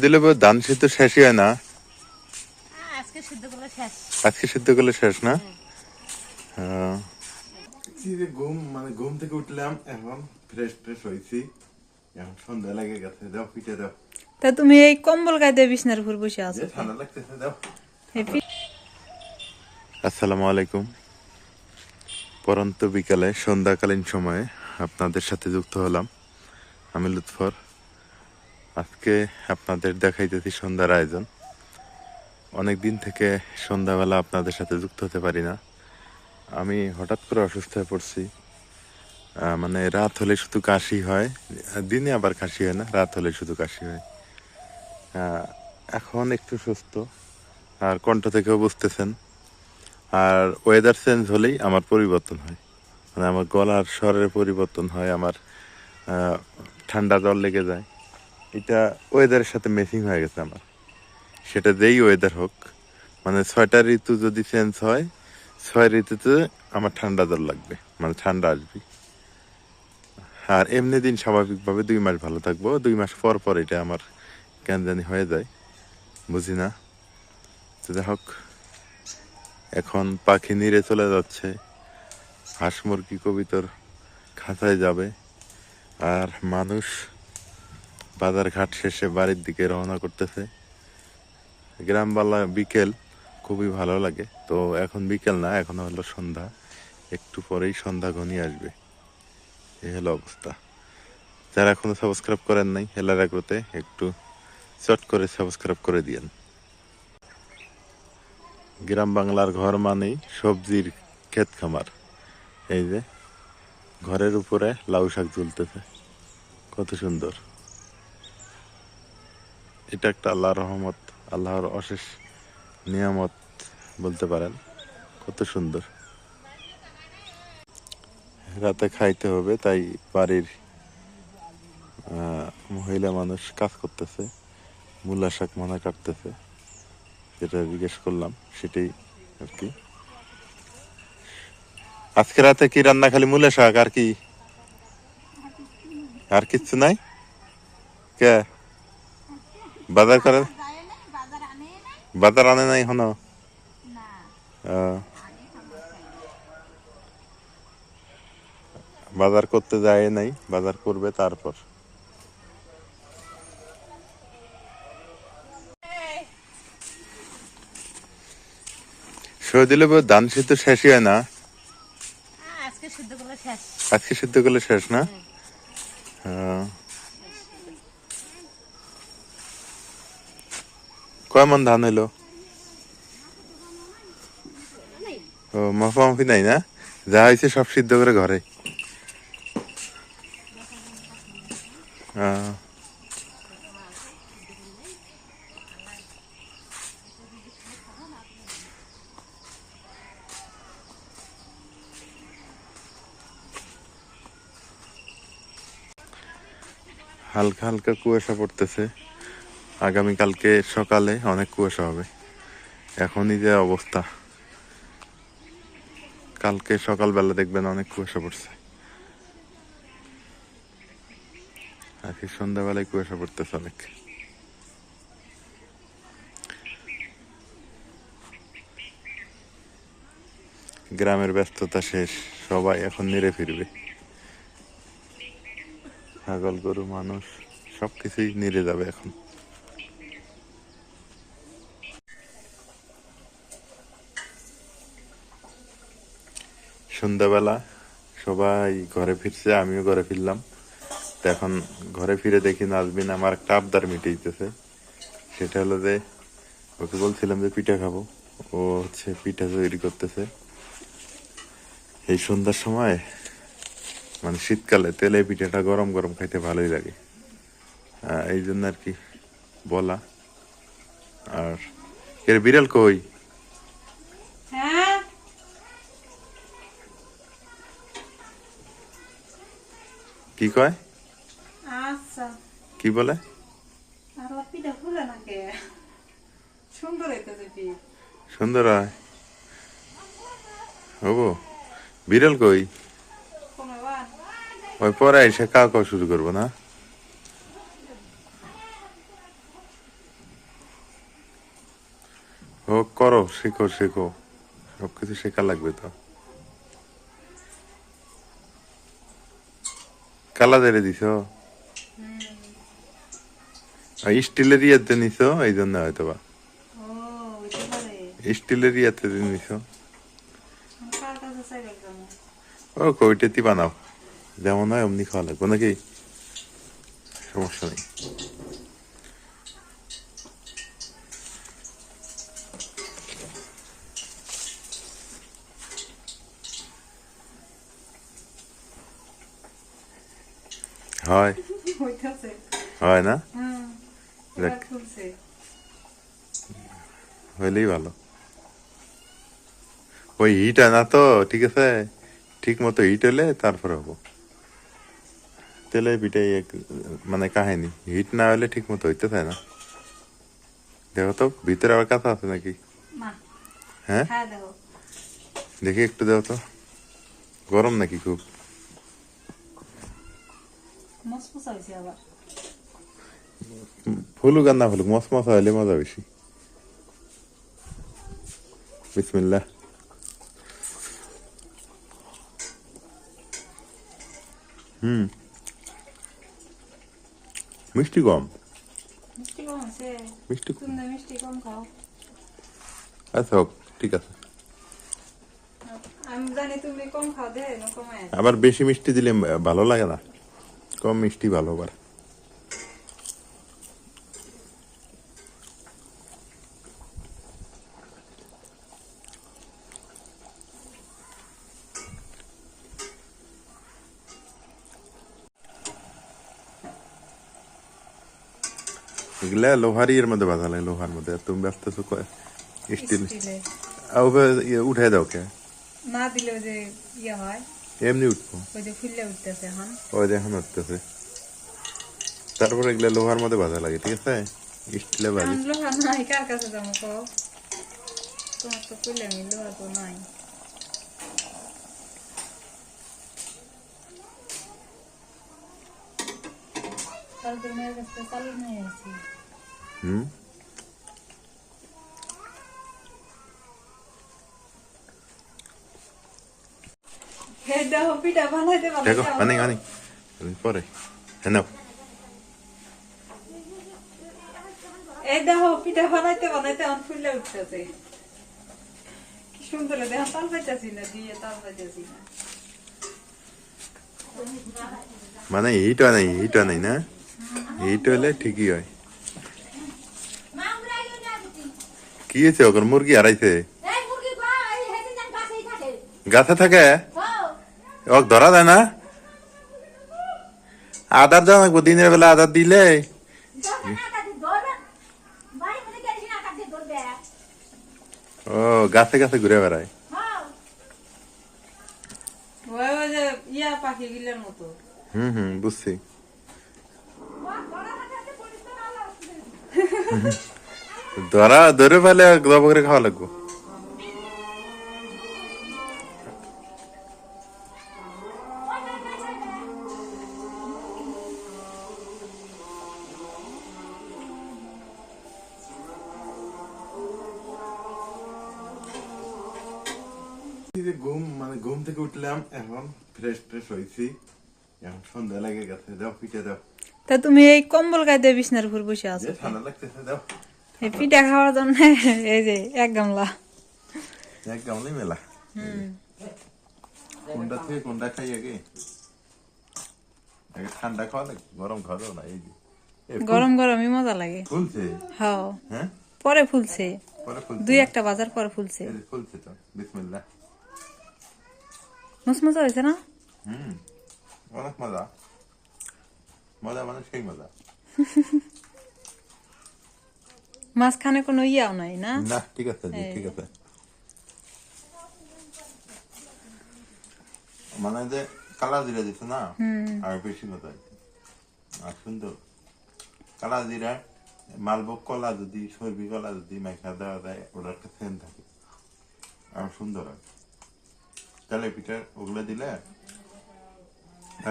দিলে ধান সিদ্ধ শেষই হয় না। আজকে সিদ্ধ করলে শেষ। আজকে সিদ্ধ করলে শেষ না। ঘুম থেকে উঠলাম, এখন ফ্রেশ হয়েছি, এখন সন্ধ্যা লেগে গেছে। দাও পিঠে দাও। তা তুমি এই কম্বল গায়ে দিয়ে বিছনার উপর বসে আছো? ঠান্ডা লাগতেছে, দাও। হ্যাপি। আসসালামু আলাইকুম। পরন্ত বিকালে সন্ধ্যাকালীন সময়ে আপনাদের সাথে যুক্ত হলাম। আমি লুৎফর। আজকে আপনাদের দেখাইতেছি সন্ধ্যার আয়োজন। অনেক দিন থেকে সন্ধ্যাবেলা আপনাদের সাথে যুক্ত হতে পারি না। আমি হঠাৎ করে অসুস্থ হয়ে পড়ছি। মানে রাত হলে শুধু কাশি হয়, দিনে আবার কাশি হয় না, রাত হলে শুধু কাশি হয়। এখন একটু সুস্থ, আর কণ্ঠ থেকেও বুঝতেছেন। আর ওয়েদার চেঞ্জ হলেই আমার পরিবর্তন হয়, মানে আমার গলার স্বরের পরিবর্তন হয়, আমার ঠান্ডা জ্বর লেগে যায়। এটা ওয়েদারের সাথে ম্যাচিং হয়ে গেছে আমার। সেটা যেই ওয়েদার হোক, মানে 6টা ঋতু যদি চেঞ্জ হয়, 6 ঋতুতে আমার ঠান্ডা জ্বর লাগবে, মানে ঠান্ডা আসবে। আর এমনি দিন স্বাভাবিকভাবে 2 মাস ভালো থাকবো, 2 মাস পর পর এটা আমার কেন জানি হয়ে যায়, বুঝি না। তো যাই হোক, এখন পাখি নিড়ে চলে যাচ্ছে, হাঁস মুরগি কবিতর খাঁচায় যাবে, আর মানুষ বাজার ঘাট শেষে বাড়ির দিকে রওনা করতেছে। গ্রামবালা বিকেল খুবই ভালো লাগে। তো এখন বিকেল না, এখন হলো সন্ধ্যা, একটু পরেই সন্ধ্যা ঘনিয়ে আসবে। এই হলো অবস্থা। যারা এখনো সাবস্ক্রাইব করেন নাই হেলার আগ্রতে, একটু চট করে সাবস্ক্রাইব করে দিয়েন। গ্রাম বাংলার ঘর মানেই সবজির ক্ষেত খামার। এই যে ঘরের উপরে লাউ শাক ঝুলতেছে, কত সুন্দর। এটা একটা আল্লাহর রহমত, আল্লাহর অশেষ নিয়ামত বলতে পারেন। কত সুন্দর। রাতে খাইতে হবে, তাই বাড়ির মহিলা মানুষ কাজ করতেছে, মূলা শাক মনে কাটতেছে। যেটা জিজ্ঞেস করলাম সেটাই আর কি। আজকে রাতে কি রান্না? খালি মূলা শাক, আর কি? আর কিচ্ছু নাই? কে বাজার করে? বাজার আনে নাই এখনো? বাজার করতে যায় নাই, বাজার করবে তারপর। দিলে ধান সিদ্ধ শেষই হয় না। আজকে সিদ্ধ করলে শেষ। আজকে সিদ্ধ করলে শেষ না। কয় মন ধান হইলো? ও, মাফামাফি নাই না, যা হয়েছে সব সিদ্ধ করে ঘরে। হালকা হালকা কুয়াশা পড়তেছে। আগামীকালকে সকালে অনেক কুয়াশা হবে। এখনই যে অবস্থা, কালকে সকালবেলা দেখবেন অনেক কুয়াশা পড়ছে। আজকে সন্ধ্যাবেলায় কুয়াশা পড়তেছে অনেক। গ্রামের ব্যস্ততা শেষ, সবাই এখন নিরে ফিরবে। ছাগল গরু মানুষ সবকিছুই নিরে যাবে এখন। সন্ধ্যাবেলা সবাই ঘরে ফিরছে, আমিও ঘরে ফিরলাম। তো এখন ঘরে ফিরে দেখি নাজবিন আমার একটা আবদার মিটাইতেছে। সেটা হলো যে, ওকে বলছিলাম যে পিঠা খাবো, ও হচ্ছে পিঠা তৈরি করতেছে। এই সন্ধ্যার সময়, মানে শীতকালে তেলে পিঠাটা গরম গরম খাইতে ভালোই লাগে, এই জন্য আর কি বলা। আর এর বিড়াল কই? হ্যাঁ, কি কয়? আচ্ছা। কি বলে? আর পিঠা খুলে নাকি? সুন্দর হইতেছে পিঠা। সুন্দর হয় হবো। বিড়াল কই? ওই পরে এসে কাউ কাউ শুরু করবো না। হোক করো, শেখো শেখো, সবকিছু শেখা লাগবে তো। কালা দেরে দিছ, স্টিলের ইয়েতে নিছ, এই জন্য হয়তো বা ও হইতে পারে। স্টিলের ইয়েতে নিছ। কার কাছে চাইলে কেন? ও কইটেতি বানাও, যেমন হয় অমনি খাওয়া লাগবে নাকি, সমস্যা নেই। হয় হইতাছে। হয় না, এবার দেখ খুলছে। হইলেই ভালো। ওই হিট না তো, ঠিক আছে, ঠিক মতো হিট হলে তারপরে হবো। তেলে পিঠে মানে কাহিনী, হিট না হলে ঠিক মতো হইতে চায় না। দেখো তো ভিতরে আবার কাঁচা আছে নাকি। না, হ্যাঁ খায় দেখো। দেখি একটু দাও তো, গরম নাকি খুব? মসমসা হয়েছে আবার। ফুলুক আর না ফুলুক, মশমশা হলে মজা বেশি। বিসমিল্লাহ। মিষ্টি কম, মিষ্টি কম আছে। মিষ্টি কম। তুমি মিষ্টি কম খাও। আচ্ছা হোক, ঠিক আছে। আমি জানি তুমি কম খাও, দে কমায়। আবার বেশি মিষ্টি দিলে ভালো লাগে না, কম মিষ্টি ভালো। আবার এগুলা লোহারি এর মধ্যে বাঁধা লাগে, লোহার মধ্যে। আর তুমি ব্যস্ত স্টিল স্টিলে। উঠাই দাও কে? না দিলেও যে ইয়ে হয়, এমনি উঠবো, ওই যে ফুললে উঠতেছে এখন। ওই দেখুন উঠতেছে। তারপরে এগুলা লোহার মধ্যে বাঁধা লাগে, ঠিক আছে, স্টিলে বাজি। এখন লোহা নাই, কার কাছে যাবো কও? তোমার তো ফুললে আমি লোহা তো নাই। কালকের মেয়ের কাছে চালু নিয়ে আসি। হুম, হে দেখো পিঠা বানাইতে দেখো বানাইতে আনি আনি পরে। হ্যাঁ নাও। এই দেখো পিঠা বানাইতে বানাইতে এখন ফুললে উঠতেছে। কি সুন্দর দেখো, তাল পাইতেছি না, দিয়ে তাল পাইতেছি না। মানে হিট হয় নাই, হিট হয় নাই না, হিট হলে ঠিকই হয়। কি হয়েছে ওখানে? মুরগি হারাইছে? গাছে থাকে? ও ধরা যায় না? আদার দেওয়া লাগবো, দিনের বেলা আদার দিলে। ও গাছে গাছে ঘুরে বেড়ায়। ওই ওই যে ইয়া পাখি গিলার মতো। হুম, বুঝছি। ধরে ফেলে জব করে খাওয়া লাগবো। ঘুম থেকে উঠলাম, এখন ফ্রেশ ট্রেশ হয়েছি, এখন সন্ধ্যা লেগে গেছে। দাও পিঠে দাও, তা তুমি এই কম্বল গায়ে বিছনার উপর বসে আছো? ঠান্ডা লাগতেছে। দাও এই পিঠা খাওয়ার জন্য এই যে এক গামলা। এক গামলাই মেলা। কোনটা থেকে কোনটা খাই আগে? আগে ঠান্ডা খাওয়া লাগে, গরম খাওয়া যাবে না। এই যে গরম গরমই মজা লাগে। ফুলছে। হ্যাঁ, হ্যাঁ পরে ফুলছে, পরে ফুলছে। দুই একটা বাজার পরে ফুলছে। এই যে ফুলছে তো, বিসমিল্লাহ। মসমসা হয়েছে না? অনেক মজা, মজা মানে সেই মজা। মাঝখানে কোনো ইয়াও নাই না? না ঠিক আছে জি, ঠিক আছে। মানে যে কালা জিরা দিছে না, আর বেশি মজা হয়েছে। আর সুন্দর কালা জিরা, মালভোগ কলা যদি, সর্বি কলা যদি মেখা দেওয়া যায়, ওটা একটা সেন্ট থাকে, আর সুন্দর হয়। তাহলে পিঠা ওগুলো দিলে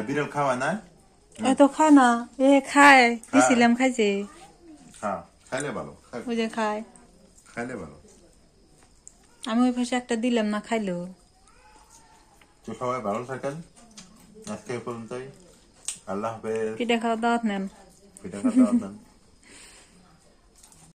বিড়াল খাওয়া না। এত খায় না, এ খায়, দিছিলাম খাইছে। হ্যাঁ খাইলে ভালো, ওই যে খায়। খাইলে ভালো। আমি ওই পাশে একটা দিলাম না, খাইলো। তো সবাই ভালো থাকেন, আজকে এই পর্যন্তই। আল্লাহ হাফেজ। পিঠা খাওয়া দাওয়াত নেন। পিঠা খাওয়া দাওয়াত নেন।